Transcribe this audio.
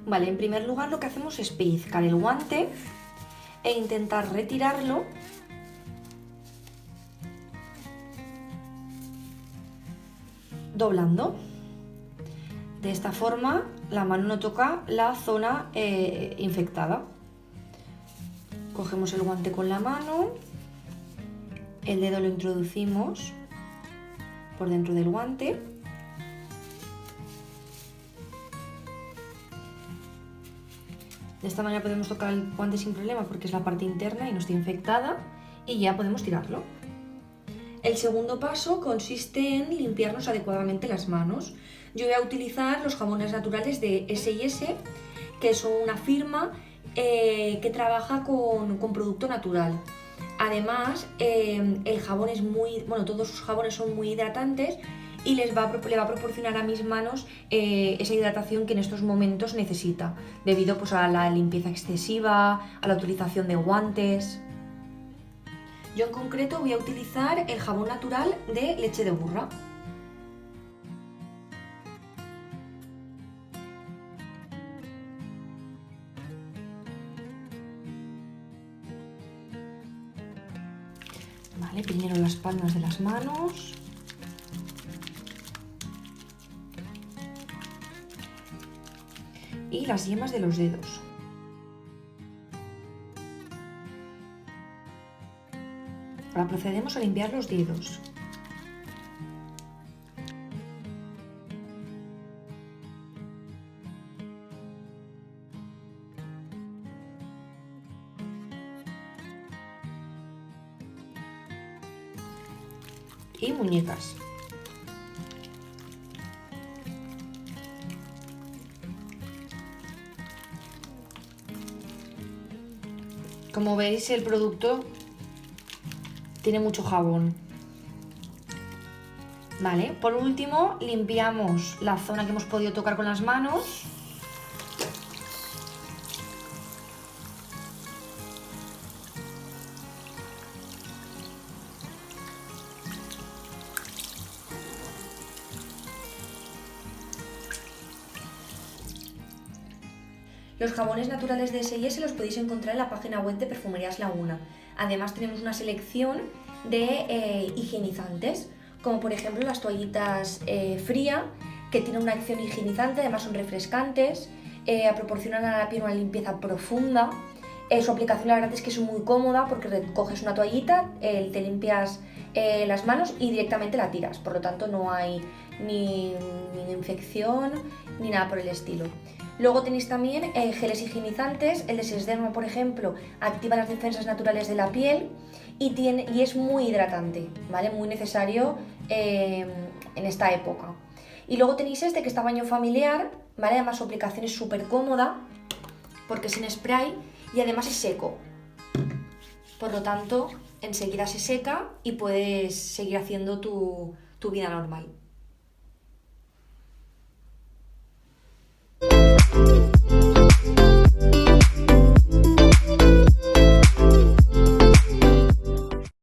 Vale, en primer lugar lo que hacemos es pellizcar el guante e intentar retirarlo doblando. De esta forma la mano no toca la zona infectada. Cogemos el guante con la mano, el dedo lo introducimos por dentro del guante. De esta manera podemos tocar el guante sin problema porque es la parte interna y no está infectada, y ya podemos tirarlo. El segundo paso consiste en limpiarnos adecuadamente las manos. Yo voy a utilizar los jabones naturales de S&S, que son una firma que trabaja con producto natural. Además, el jabón es todos sus jabones son muy hidratantes y le va a proporcionar a mis manos esa hidratación que en estos momentos necesita, debido pues, a la limpieza excesiva, a la utilización de guantes. Yo en concreto voy a utilizar el jabón natural de leche de burra. Vale, primero las palmas de las manos. Y las yemas de los dedos. Ahora procedemos a limpiar los dedos. Y muñecas. Como veis, el producto tiene mucho jabón. Vale, por último limpiamos la zona que hemos podido tocar con las manos. Los jabones naturales de S&S los podéis encontrar en la página web de Perfumerías Laguna. Además tenemos una selección de higienizantes, como por ejemplo las toallitas fría, que tienen una acción higienizante, además son refrescantes, proporcionan a la piel una limpieza profunda. Su aplicación la verdad es que es muy cómoda porque coges una toallita, te limpias las manos y directamente la tiras, por lo tanto no hay ni infección ni nada por el estilo. Luego tenéis también geles higienizantes. El de Sesderma, por ejemplo, activa las defensas naturales de la piel y es muy hidratante, ¿vale? Muy necesario en esta época. Y luego tenéis este que está baño familiar, ¿vale? Además su aplicación es súper cómoda porque es sin spray y además es seco. Por lo tanto, enseguida se seca y puedes seguir haciendo tu vida normal.